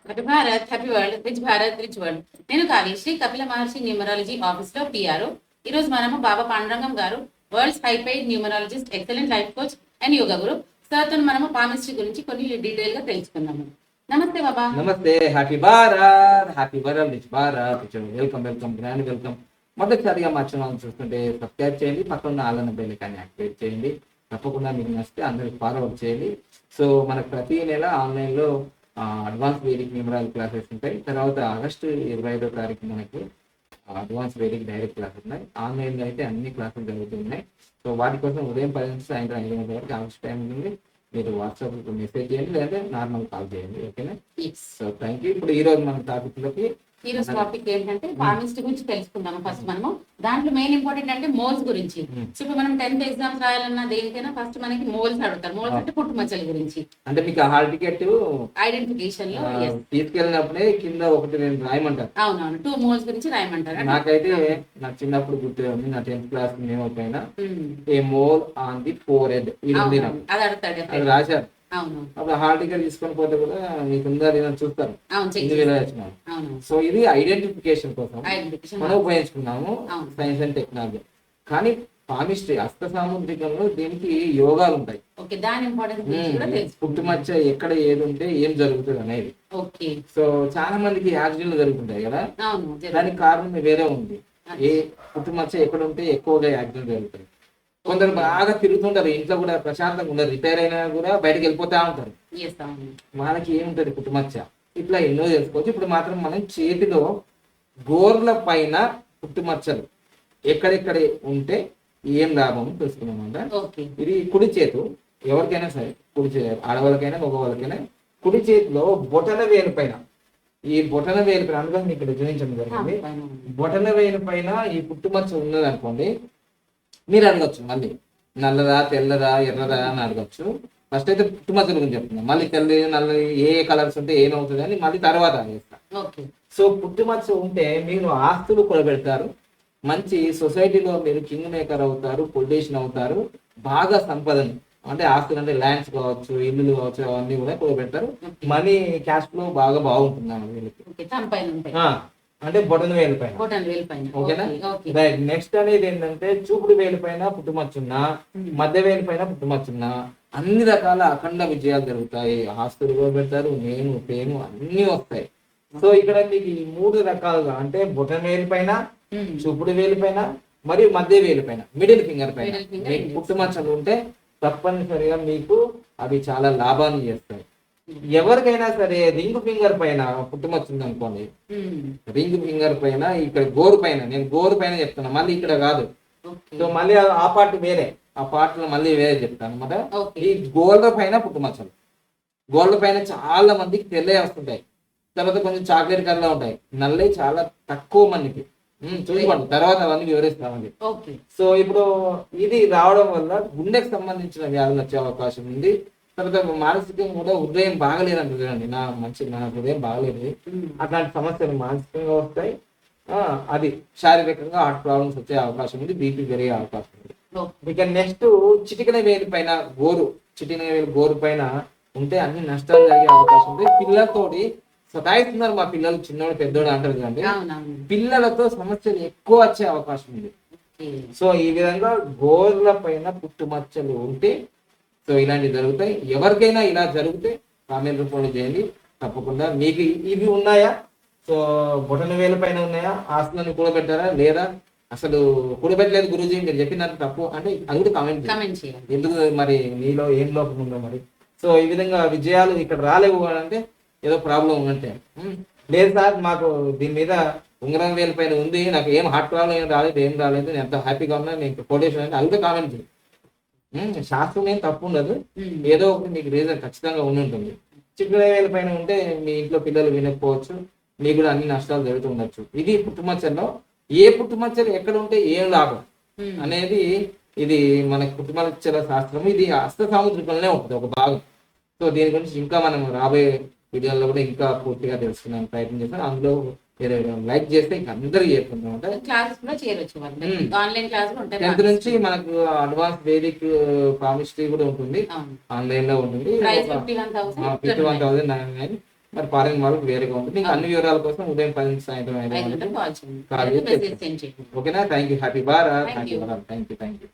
Happy Bharat, happy world, rich Bharat, rich world. నేను కావ్యశ్రీ, కపిల మహర్షి numerology office లో PR. ఈ రోజు మనము బాబా పాండురంగం గారు, world's high paid numerologist, excellent life coach and yoga Guru sir తో మనము పామిస్ట్రీ గురించి కొన్ని డీటెయిల్ గా తెలుసుకుందాము. నమస్తే బాబా. నమస్తే. Happy Bharat, happy world, rich Bharat. Welcome welcome, grand welcome. మొదటిసారిగా మా ఛానల్ చూస్తుంటే సబ్స్క్రైబ్ చేయండి, పక్కన ఆల్ బెల్ కానీ యాక్టివేట్ చేయండి. తప్పకుండా మీకు నచ్చితే అందరికి ఫార్వర్డ్ చేయండి. సో మనకు ప్రతి నెల ఆన్లైన్లో అడ్వాన్స్ వేదిక్ న్యూమరాలజీ క్లాసెస్ ఉంటాయి. తర్వాత ఆగస్టు 25వ తారీఖు మనకు అడ్వాన్స్ వేదిక్ డైరెక్ట్ క్లాసెస్ ఉన్నాయి. ఆన్లైన్లో అయితే అన్ని క్లాసులు జరుగుతున్నాయి. సో వాటి కోసం ఉదయం 10 నుంచి సాయంత్రం 5 గంటల వరకు ఆగస్ట్ టైం నుండి మీరు వాట్సాప్ మెసేజ్ చేయండి, లేదా నార్మల్ కాల్ చేయండి. ఓకేనా? So thank you. ఇప్పుడు ఈ రోజు మన టాపిక్లోకి ఈ రోజు టాపిక్ ఏంటంటే పామిస్ట్రీ గురించి తెలుసుకుందాము. ఫస్ట్ మనము దాంట్లో మెయిన్ ఇంపార్టెంట్ అంటే మోల్స్ గురించి. సో ఇప్పుడు మనం 10th ఎగ్జామ్స్ రాయాలన్నా దేనికైనా ఫస్ట్ మనకి మోల్స్ అడుగుతారు. మోల్స్ అంటే పుట్టుమచ్చల గురించి. అంటే మీకు హాల్ టికెట్ ఐడెంటిఫికేషన్ లో తీసుకెళ్ళినప్పుడే కింద ఒకటి నేను రాయమంటారు. అవునవును, 2 మోల్స్ గురించి రాయమంటారు. నాకైతే నా చిన్నప్పుడు గుర్తు ఉంది, నా 10th క్లాస్ ఏమైపోయినా a mole on the forehead అది అడుగుతాడు, అది రాశారు. అవును. అప్పుడు హాల్ టికెట్ తీసుకొని పోతే కూడా మీకు ఉందా లేదా చూస్తారు. సో ఇది ఐడెంటిఫికేషన్ కోసం మనం ఉపయోగించుకున్నాము సైన్స్ అండ్ టెక్నాలజీ. కానీ పామిస్ట్రీ హస్త సాముద్రికంలో దీనికి యోగాలు ఉంటాయి. పుట్టుమచ్చ ఎక్కడ ఏది ఉంటే ఏం జరుగుతుంది అనేది. సో చాలా మందికి యాక్సిడెంట్లు జరుగుతుంటాయి కదా, దానికి కారణం వేరే ఉంది. ఏ పుట్టుమచ్చ ఎక్కడ ఉంటే ఎక్కువగా యాక్సిడెంట్ జరుగుతాయి. కొందరు బాగా తిరుగుతుంటారు, ఇంట్లో కూడా ప్రశాంతంగా ఉండరు, రిటైర్ అయినా కూడా బయటకు వెళ్ళిపోతా ఉంటారు. వాళ్ళకి ఏముంటది పుట్టుమచ్చ, ఇట్లా ఎన్నో తెలుసుకోవచ్చు. ఇప్పుడు మాత్రం మనం చేతిలో గోర్ల పైన పుట్టుమచ్చలు ఎక్కడెక్కడ ఉంటే ఏం లాభం తెలుసుకున్నామంట. ఇది కుడి చేతు, ఎవరికైనా సరే కుడి చేతి, ఆడవాళ్ళకైనా మగవాళ్ళకైనా కుడి చేతిలో బొటన వేలు పైన, ఈ బొటన వేలు పైన అందుకని ఇక్కడ చూపించడం జరిగింది. బొటన వేలు పైన ఈ పుట్టుమచ్చ ఉన్నది అనుకోండి, మీరు అడగచ్చు మళ్ళీ నల్లదా తెల్లదా ఎర్రదా అని అడగచ్చు. ఫస్ట్ అయితే పుట్టుమచ్చల గురించి చెప్తున్నా, మళ్ళీ తెల్ల నల్ల ఏ కలర్స్ ఉంటే ఏమవుతుంది అని మళ్ళీ తర్వాత చేస్తా. సో పుట్టుమచ్చ ఉంటే మీరు ఆస్తులు కూడబెడతారు, మంచి సొసైటీలో మీరు కింగ్ మేకర్ అవుతారు, పొలిటీషియన్ అవుతారు, బాగా సంపదను అంటే ఆస్తులు అంటే ల్యాండ్స్ కావచ్చు, ఇల్లులు కావచ్చు, అవన్నీ కూడా కూడబెడతారు. మనీ క్యాష్ ఫ్లో బాగా బాగుంటుంది వీళ్ళకి. అంటే బొటన వేలు పైన. ఓకేనా? రైట్. నెక్స్ట్ అనేది ఏంటంటే చూపుడు వేలు పైన పుట్టుమచ్చున్నా, మధ్య వేలు పైన పుట్టుమచ్చున్నా అన్ని రకాల అఖండ విజయాలు జరుగుతాయి. ఆస్తులు కూడా పెడతారు, నేను పేను అన్ని వస్తాయి. సో ఇక్కడ మీకు ఈ 3 రకాలుగా అంటే బొటన వేలు పైన, చూపుడు వేలు పైన మరియు మధ్య వేలు పైన, మిడిల్ ఫింగర్ పైన మీకు పుట్టుమచ్చలు ఉంటే తప్పనిసరిగా మీకు అవి చాలా లాభాన్ని చేస్తాయి. ఎవరికైనా సరే రింగ్ ఫింగర్ పైన పుట్టుమచ్చింది అనుకోండి, రింగ్ ఫింగర్ పైన ఇక్కడ గోరు పైన, నేను గోరు పైన చెప్తున్నా, మళ్ళీ ఇక్కడ కాదు. సో మళ్ళీ ఆ పార్ట్ వేరే, ఆ పార్ట్ లో మళ్ళీ వేరే చెప్తాను అనమాట. ఈ గోళ్ళ పైన పుట్టుమచ్చలు, గోళ్ళ పైన చాలా మందికి తెల్లే వస్తుంటాయి, తర్వాత కొంచెం చాక్లెట్ కలర్ ఉంటాయి, నల్లే చాలా తక్కువ మందికి. చూసుకోండి, తర్వాత అవన్నీ వివరిస్తామండి. సో ఇప్పుడు ఇది రావడం వల్ల గుండెకి సంబంధించిన వ్యాధులు వచ్చే అవకాశం ఉంది. తర్వాత మానసికంగా కూడా హృదయం బాగలేదు అంటుందండి, నా హృదయం బాగలేదు, అట్లాంటి సమస్యలు మానసికంగా వస్తాయి. అది శారీరకంగా హార్ట్ ప్రాబ్లమ్స్ వచ్చే అవకాశం ఉంది, బీపీ పెరిగే అవకాశం ఉంది. ఇక నెక్స్ట్ చిటికన వేలు పైన గోరు, చిటికన వేలు గోరు పైన ఉంటే అన్ని నష్టాలు జరిగే అవకాశం ఉంది. పిల్లలతోటి సతాయిస్తున్నారు మా పిల్లలు, చిన్నోడు పెద్దోడు అంటారు కదండి, పిల్లలతో సమస్యలు ఎక్కువ వచ్చే అవకాశం ఉంది. సో ఈ విధంగా గోర్ల పైన పుట్టుమచ్చలు ఉంటే సో ఇలాంటివి జరుగుతాయి. ఎవరికైనా ఇలా జరిగితే కామెంట్ రూపంలో చేయండి తప్పకుండా. మీకు ఇవి ఉన్నాయా? సో బొటన వేల పైన ఉన్నాయా? ఆస్తులను కూడబెట్టారా లేదా అసలు కూడబెట్టలేదు గురూజీ మీరు చెప్పినంత తప్పు అంటే అది కూడా కామెంట్ చేయండి. ఎందుకు మరి నీలో ఏం లోపం ఉందో మరి. సో ఈ విధంగా విజయాలు ఇక్కడ రాలేవు అంటే ఏదో ప్రాబ్లం ఉన్నట్టే. లేదు సార్ మాకు దీని మీద ఉంగరం వేల పైన ఉంది, నాకు ఏం హార్ట్ ప్రాబ్లం ఏం రాలేదు, నేను ఎంత హ్యాపీగా ఉన్నా, నేను కొటేషన్ అంటే అది కూడా కామెంట్ చేయండి. శాస్త్రం ఏం తప్పు ఉండదు, ఏదో ఒకటి మీకు రీజన్ ఖచ్చితంగా ఉండి ఉంటుంది. చిక్కుడు వేల పైన ఉంటే మీ ఇంట్లో పిల్లలు వినకపోవచ్చు, మీకు కూడా అన్ని నష్టాలు జరుగుతూ ఉండొచ్చు. ఇది పుట్టుమచ్చల్లో ఏ పుట్టుమచ్చలు ఎక్కడ ఉంటే ఏం లాభం అనేది ఇది మనకి పుట్టుమచ్చల శాస్త్రం. ఇది హస్త సాముద్రికంలోనే ఉంటుంది ఒక భాగం. సో దీని గురించి ఇంకా మనం రాబోయే వీడియోలో కూడా ఇంకా పూర్తిగా తెలుసుకునే ప్రయత్నం చేస్తాం. అందులో లైక్ చేస్తే ఇంకా అందరికి చేరుకుంటాం. 10th నుంచి మనకు అడ్వాన్స్ వేదిక్ పామిస్ట్రీ కూడా ఉంటుంది, ఆన్లైన్ లో ఉంటుంది. 51,999. మరి ఫారెన్ వాళ్ళకి వేరేగా ఉంటుంది. ఇంకా అన్ని వివరాల కోసం ఉదయం 10 నుంచి సాయంత్రం 5 5 గంటలకు కాల్ చేయండి కాల్ లేదా చేసి మెసేజ్ సెండ్ చేయండి. ఓకేనా? Thank you. Happy Bharat. Thank you. Thank you.